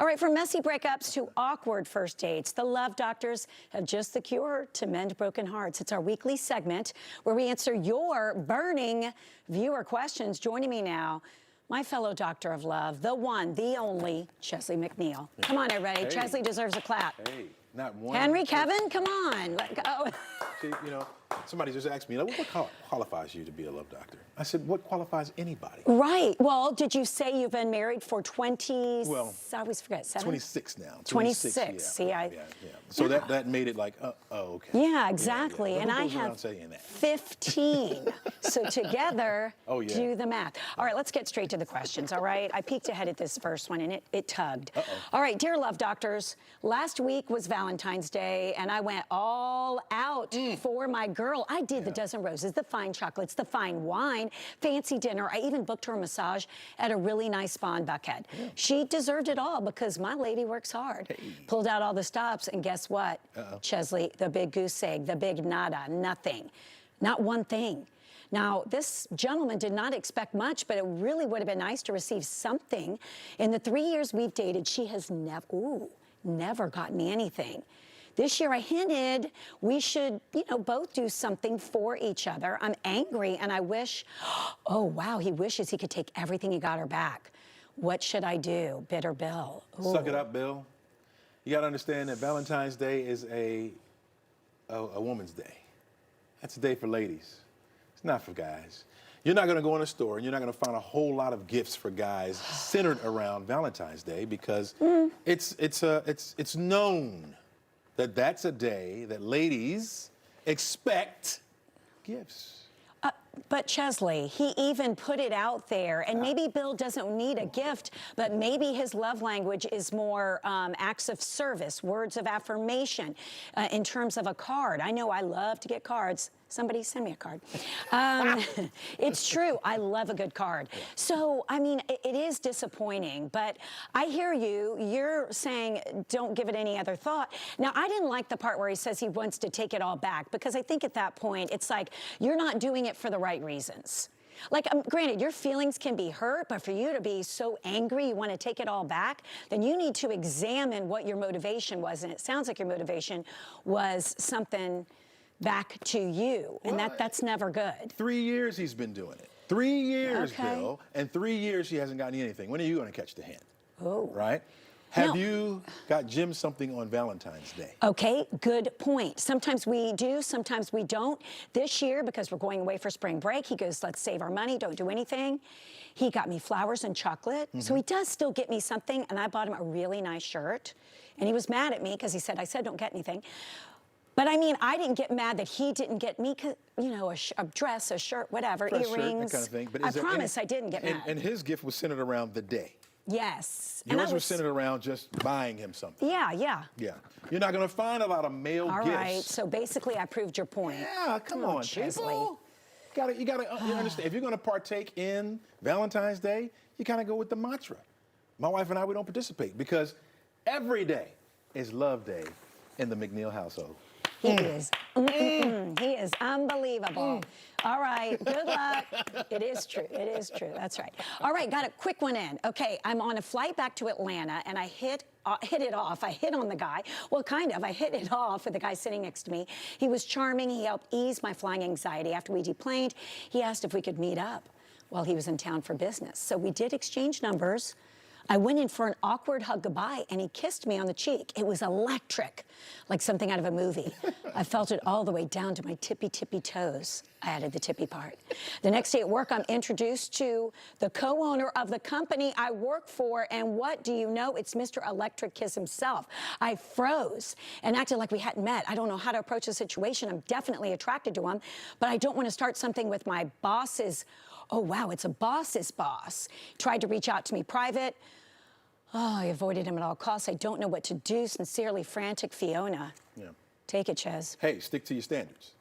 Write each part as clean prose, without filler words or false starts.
All right, from messy breakups to awkward first dates, the Love Doctors have just the cure to mend broken hearts. It's our weekly segment where we answer your burning viewer questions. Joining me now, my fellow doctor of love, the one, the only, Chesley McNeil. Come on, everybody. Hey. Chesley deserves a clap. Hey, not one. Henry, Kevin, come on. Let go. See, you know, somebody just asked me, what qualifies you to be a love doctor? I said, what qualifies anybody? Right. Well, did you say you've been married for 20? Well, I always forget. 26 now. 26. Yeah. See, yeah. So that made it like, oh, okay. Yeah, exactly. Yeah. And I have 15. So together, do the math. All right, let's get straight to the questions, all right? I peeked ahead at this first one, and it tugged. All right, dear Love Doctors, last week was Valentine's Day, and I went all out for my girl. I did the dozen roses, the fine chocolates, the fine wine, fancy dinner. I even booked her a massage at a really nice spa in Buckhead. Yeah. She deserved it all because my lady works hard. Hey. Pulled out all the stops, and guess what? Chesley, the big goose egg, the big nada, nothing. Not one thing. Now, this gentleman did not expect much, but it really would have been nice to receive something. In the 3 years we've dated, she has never gotten me anything. This year I hinted we should, both do something for each other. I'm angry and I wish, oh wow, he wishes he could take everything he got her back. What should I do, bitter Bill? Ooh. Suck it up, Bill. You gotta understand that Valentine's Day is a woman's day. That's a day for ladies. It's not for guys. You're not gonna go in a store and you're not gonna find a whole lot of gifts for guys centered around Valentine's Day because it's known that that's a day that ladies expect gifts. But Chesley, he even put it out there, and maybe Bill doesn't need a gift, but maybe his love language is more acts of service, words of affirmation, in terms of a card. I know I love to get cards. Somebody send me a card. It's true, I love a good card. So, I mean, it is disappointing, but I hear you. You're saying don't give it any other thought. Now, I didn't like the part where he says he wants to take it all back, because I think at that point, it's like you're not doing it for the right reasons. Like, granted, your feelings can be hurt, but for you to be so angry, you want to take it all back, then you need to examine what your motivation was. And it sounds like your motivation was something back to you, and that's never good. 3 years he's been doing it. 3 years, Bill, and 3 years he hasn't gotten anything. When are you going to catch the hint? Oh. Right? Have you got Jim something on Valentine's Day? Okay, good point. Sometimes we do, sometimes we don't. This year, because we're going away for spring break, he goes, let's save our money, don't do anything. He got me flowers and chocolate, so he does still get me something, and I bought him a really nice shirt, and he was mad at me because I said don't get anything. But I mean, I didn't get mad that he didn't get me, a dress, a shirt, whatever, earrings. Shirt, that kind of thing. But I promise I didn't get mad. And his gift was centered around the day. Yes. Yours was centered around just buying him something. Yeah. Yeah. You're not going to find a lot of male gifts. All right. So basically, I proved your point. Yeah, come on, Chesley. You gotta understand. If you're going to partake in Valentine's Day, you kind of go with the mantra. My wife and I, we don't participate because every day is Love Day in the McNeil household. He is. He is unbelievable. All right, good luck. It is true. It is true. That's right. All right, got a quick one in. Okay, I'm on a flight back to Atlanta, and I hit it off. I hit on the guy. Well, kind of. I hit it off with the guy sitting next to me. He was charming. He helped ease my flying anxiety. After we deplaned, he asked if we could meet up while he was in town for business. So we did exchange numbers. I went in for an awkward hug goodbye, and he kissed me on the cheek. It was electric, like something out of a movie. I felt it all the way down to my tippy toes. I added the tippy part. The next day at work, I'm introduced to the co-owner of the company I work for, and what do you know? It's Mr. Electric Kiss himself. I froze and acted like we hadn't met. I don't know how to approach the situation. I'm definitely attracted to him, but I don't want to start something with my boss's. Oh, wow, it's a boss's boss. Tried to reach out to me private. Oh, I avoided him at all costs. I don't know what to do. Sincerely, frantic Fiona. Yeah. Take it, Ches. Hey, stick to your standards.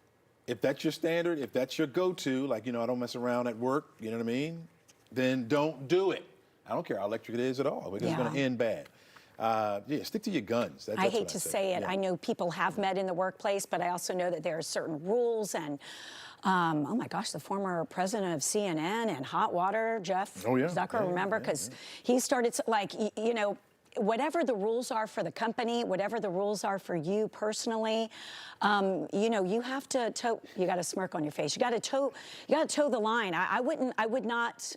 If that's your standard, if that's your go-to, like, I don't mess around at work, you know what I mean? Then don't do it. I don't care how electric it is at all, because it's going to end bad. Stick to your guns. I hate to say it. I know people have met in the workplace, but I also know that there are certain rules and oh my gosh, the former president of CNN and Hot Water, Jeff Zucker, remember? Because he started, like, whatever the rules are for the company, whatever the rules are for you personally, you know, you have to toe. You got a smirk on your face. You got to toe. You got to toe the line. I would not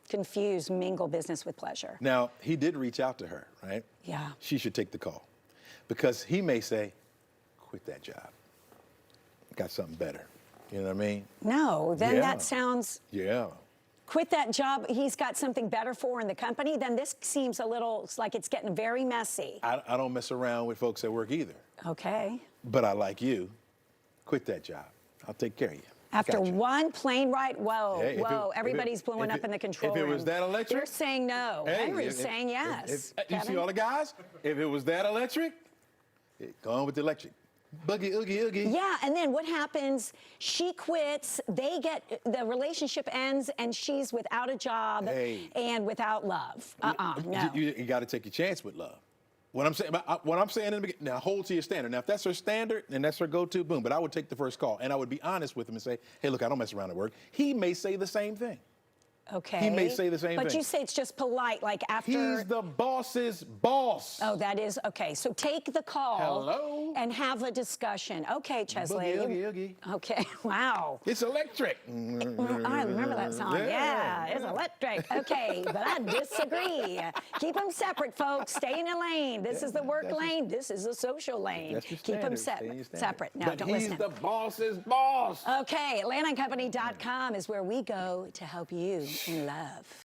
confuse, mingle business with pleasure. Now, he did reach out to her, right? Yeah. She should take the call, because he may say, quit that job. Got something better. You know what I mean? No, then Yeah. that sounds. Yeah. Quit that job. He's got something better for in the company. Then this seems a little like it's getting very messy. I don't mess around with folks at work either. Okay. But I like you. Quit that job. I'll take care of you. After Gotcha. one plane ride, whoa, Hey, whoa, everybody's blowing up in the control If it room. was that electric, They're saying no. hey, Henry's saying yes. You see all the guys? If it was that electric, go on with the electric. Boogie, oogie, oogie. Yeah, and then what happens? She quits, the relationship ends, and she's without a job and without love. No. You got to take your chance with love. What I'm saying in the beginning, now hold to your standard. Now, if that's her standard and that's her go-to, boom. But I would take the first call, and I would be honest with him and say, hey, look, I don't mess around at work. He may say the same thing. Okay. He may say the same thing. But you say it's just polite, like after. He's the boss's boss. Oh, that is okay. So take the call. Hello? And have a discussion. Okay, Chesley. Boogie, oogie, oogie. Okay. Wow. It's electric. I remember that song. Yeah, it's electric. Okay, but I disagree. Keep them separate, folks. Stay in your lane. This is the work lane. This is the social lane. That's your Keep them standard. Stay in your standard. separate. No, But don't he's listen. the boss's boss. Okay, AtlantaCompany.com is where we go to help you in love.